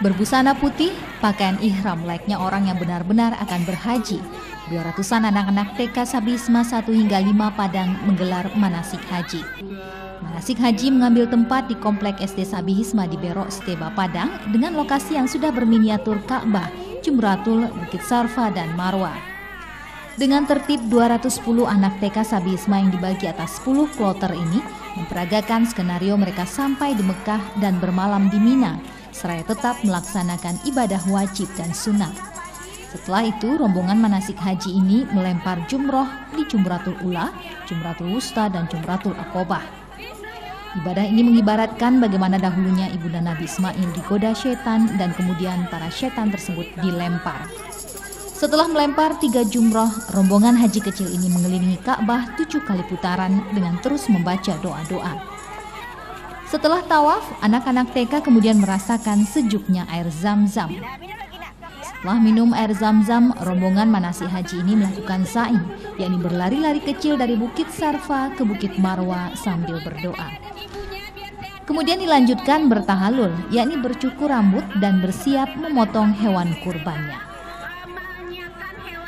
Berbusana putih, pakaian ihram layaknya orang yang benar-benar akan berhaji. 200-an anak-anak TK Sabisma 1 hingga 5 Padang menggelar manasik haji. Manasik haji mengambil tempat di Komplek SD Sabihisma di Berok Steba Padang dengan lokasi yang sudah berminiatur Ka'bah, Jumratul, Bukit Sarfa, dan Marwah. Dengan tertib 210 anak TK Sabihisma yang dibagi atas 10 kloter ini memperagakan skenario mereka sampai di Mekah dan bermalam di Mina, seraya tetap melaksanakan ibadah wajib dan sunat. Setelah itu, rombongan manasik haji ini melempar jumroh di Jumratul Ula, Jumratul Wusta, dan Jumratul Aqobah. Ibadah ini mengibaratkan bagaimana dahulunya ibunda Nabi Ismail digoda setan dan kemudian para setan tersebut dilempar. Setelah melempar 3 jumroh, rombongan haji kecil ini mengelilingi Ka'bah 7 kali putaran dengan terus membaca doa-doa. Setelah tawaf, anak-anak TK kemudian merasakan sejuknya air Zam-Zam. Setelah minum air Zam-Zam, rombongan manasik haji ini melakukan sa'i, yakni berlari-lari kecil dari Bukit Sarfa ke Bukit Marwah sambil berdoa. Kemudian dilanjutkan bertahalul, yakni bercukur rambut dan bersiap memotong hewan kurbannya.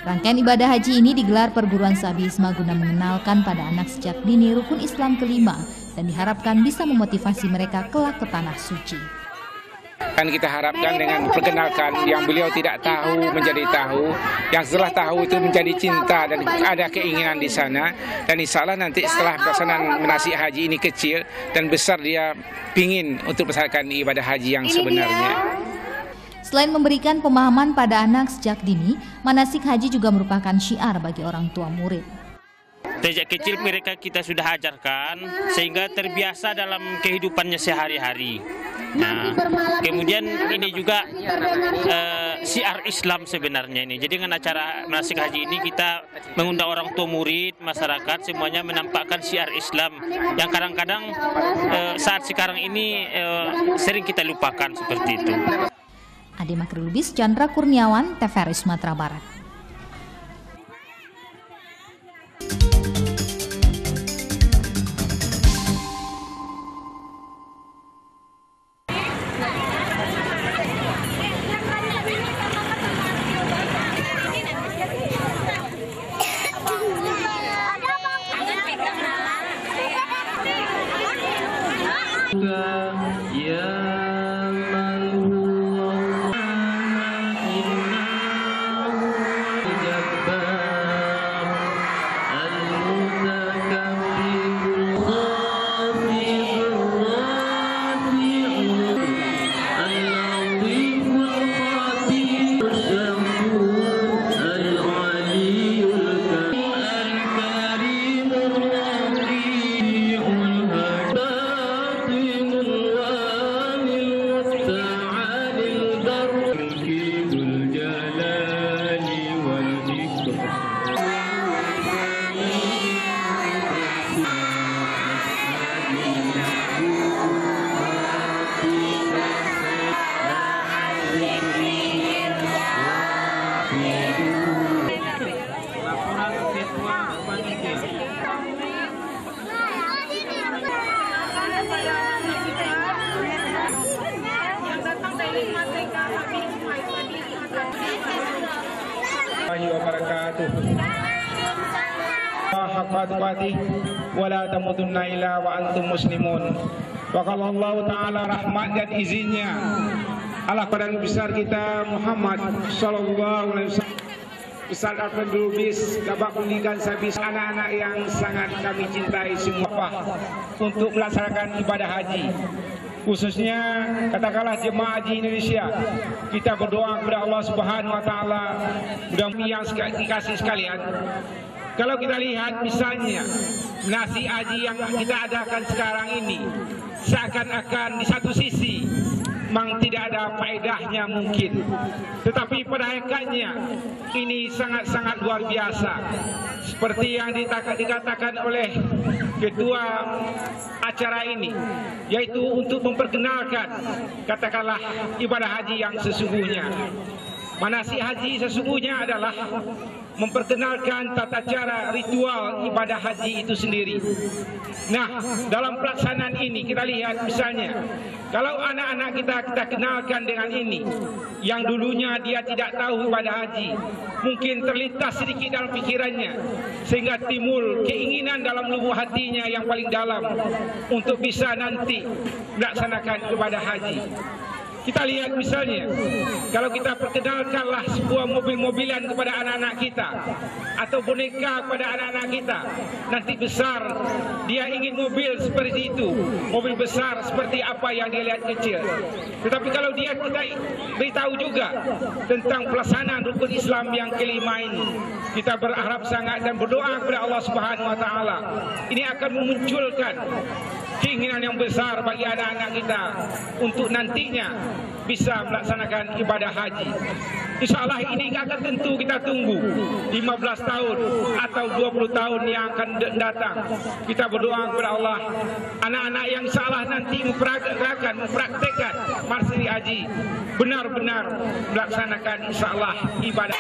Rangkaian ibadah haji ini digelar perguruan Sabihisma guna mengenalkan pada anak sejak dini rukun Islam kelima dan diharapkan bisa memotivasi mereka kelak ke tanah suci. Kan kita harapkan dengan perkenalkan yang beliau tidak tahu menjadi tahu, yang setelah tahu itu menjadi cinta dan ada keinginan di sana. Dan insya Allah nanti setelah pelaksanaan manasik haji ini kecil dan besar dia pingin untuk melaksanakan ibadah haji yang sebenarnya. Selain memberikan pemahaman pada anak sejak dini, manasik haji juga merupakan syiar bagi orang tua murid. Sejak kecil mereka kita sudah ajarkan sehingga terbiasa dalam kehidupannya sehari-hari. Nah, kemudian ini juga syiar Islam sebenarnya ini. Jadi dengan acara manasik haji ini kita mengundang orang tua murid, masyarakat semuanya menampakkan syiar Islam yang kadang-kadang saat sekarang ini sering kita lupakan seperti itu. Ade Makrulubis, Chandra Kurniawan, TVRI Sumatera Barat. Wala tamutunna illa wa antum muslimun. Wa qala Allah Ta'ala rahmat dan izinnya Allah pada besar kita Muhammad sallallahu alaihi wasallam. Besar Al-Fadlubis dapat mendidikan sabis anak-anak yang sangat kami cintai semua untuk melaksanakan ibadah haji. Khususnya katakanlah jemaah haji Indonesia, kita berdoa kepada Allah Subhanahu wa taala mudah-mudahan yang dikasih sekalian. Kalau kita lihat misalnya manasik haji yang kita adakan sekarang ini seakan-akan di satu sisi memang tidak ada faedahnya mungkin, tetapi pada hakikatnya ini sangat-sangat luar biasa. Seperti yang dikatakan oleh ketua acara ini, yaitu untuk memperkenalkan katakanlah ibadah haji yang sesungguhnya. Manasik haji sesungguhnya adalah memperkenalkan tata cara ritual ibadah haji itu sendiri. Nah, dalam pelaksanaan ini kita lihat misalnya, kalau anak-anak kita kenalkan dengan ini, yang dulunya dia tidak tahu ibadah haji, mungkin terlintas sedikit dalam pikirannya, sehingga timbul keinginan dalam lubuk hatinya yang paling dalam untuk bisa nanti melaksanakan ibadah haji. Kita lihat misalnya, kalau kita perkenalkanlah sebuah mobil-mobilan kepada anak-anak kita, atau boneka kepada anak-anak kita, nanti besar dia ingin mobil seperti itu, mobil besar seperti apa yang dia lihat kecil. Tetapi kalau kita beritahu juga tentang pelaksanaan rukun Islam yang kelima ini, kita berharap sangat dan berdoa kepada Allah Subhanahu Wa Taala, ini akan memunculkan keinginan yang besar bagi anak-anak kita untuk nantinya bisa melaksanakan ibadah haji. Insya Allah ini akan tentu kita tunggu 15 tahun atau 20 tahun yang akan datang. Kita berdoa kepada Allah, anak-anak yang salah nanti mempraktekkan manasik haji benar-benar melaksanakan insya Allah ibadah.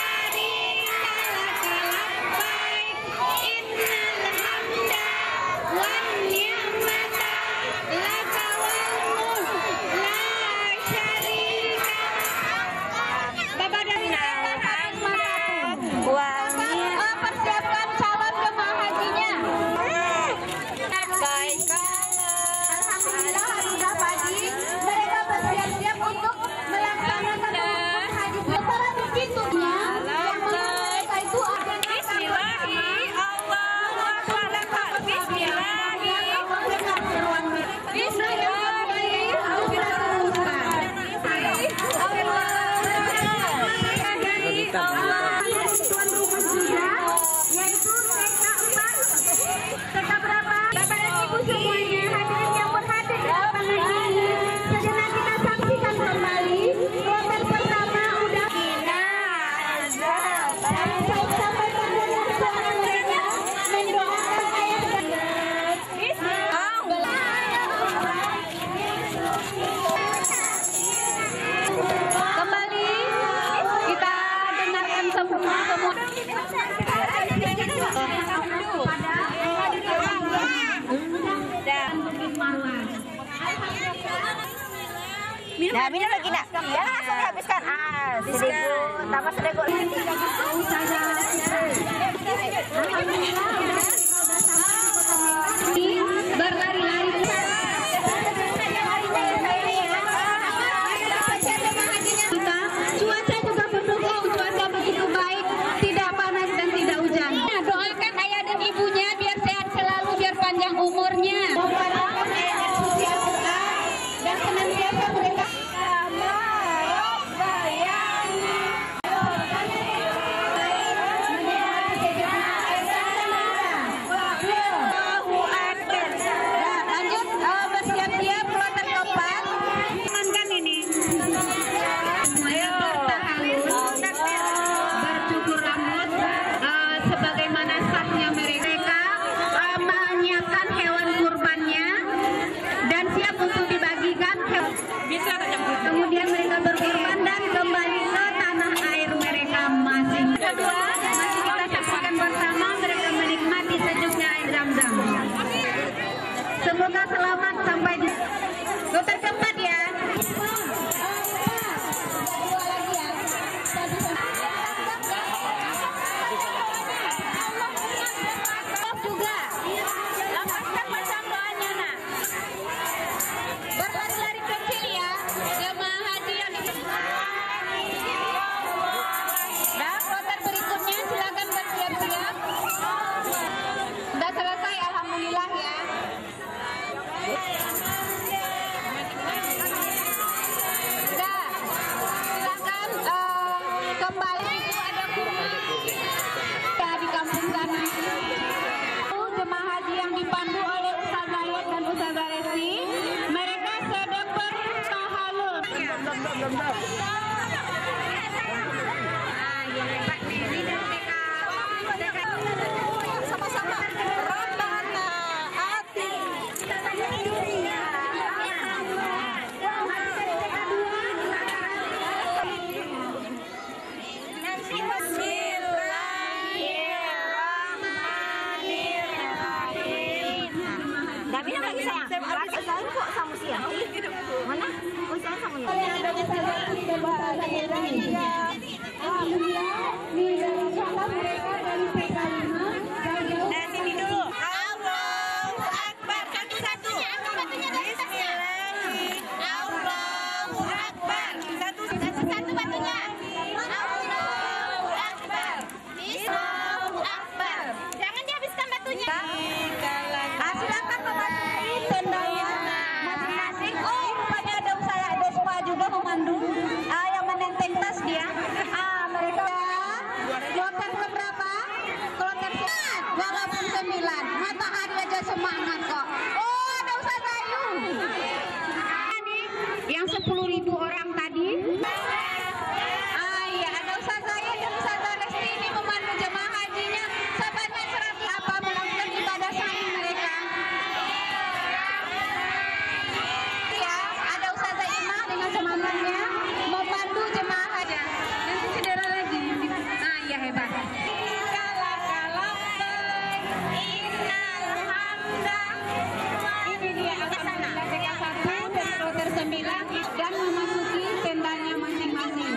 Persiapkan calon jemaah hajinya. Baik. Alhamdulillah sudah pagi mereka bersiap-siap untuk melaksanakan rukun haji. Secara begitu-nya yang mereka itu ada yaitu TK berapa? Bapak dan Ibu semuanya, hadirin yang berhadir di depan ini, sejenak kita saksikan kembali kloter pertama udah dan saya sampaikan dengan suara mereka mendoakan ayat kembali kita dengarkan semua. Nah, minum lagi nak. Ya, langsung habiskan. Seribu tambah seribu. Berlari-lari. Cuaca juga mendukung, cuaca begitu baik, tidak panas dan tidak hujan. Doakan ayah dan ibunya biar sehat selalu, biar panjang umurnya. Dan senantiasa mereka lanjut bersiap-siap kloter keempat. Amankan ini. Bercukur rambut sebagaimana sahnya mereka menyiapkan hewan kurbannya dan siap untuk dibagikan. Kemudian mereka berkorban dan kembali ke tanah air mereka masing. Kedua, masih kita saksikan bersama mereka menikmati sejuknya air Zam-Zam. Semoga selamat sampai di kloter keempat ya. Juga lepaskan macam doanya nak. Berlari-lari kecil ya jemaah haji yang nah kloter berikutnya silakan bersiap-siap. Sudah selesai alhamdulillah ya. Sudah silakan kembali. Itu ada kurma ya di kampung sana. Jemaah haji yang dipandu oleh Ustaz Zayed dan Ustazah Resi, mereka sedang bertahalul. Sama-sama Rabbana ati. Nanti memandu, yang menenteng tas dia. Mereka kloter keberapa? Kloter 9, walaupun 9. Matahari aja semangat kok. Oh, ada Ustazah Ayu. Yang 10.000 orang tadi. Iya, ada Ustazah Ayu dan Ustazah Lesti ini memandu jemaah hajinya sebanyak 100 apa melakukan ibadah sa'i mereka. Ya, ada Ustazah Ima dengan semangatnya memandu jemaah haji. Nanti cedera lagi. Iya hebat. Ini dia akan mengambil TK1 dari kloter 9 dan memasuki tendanya masing-masing.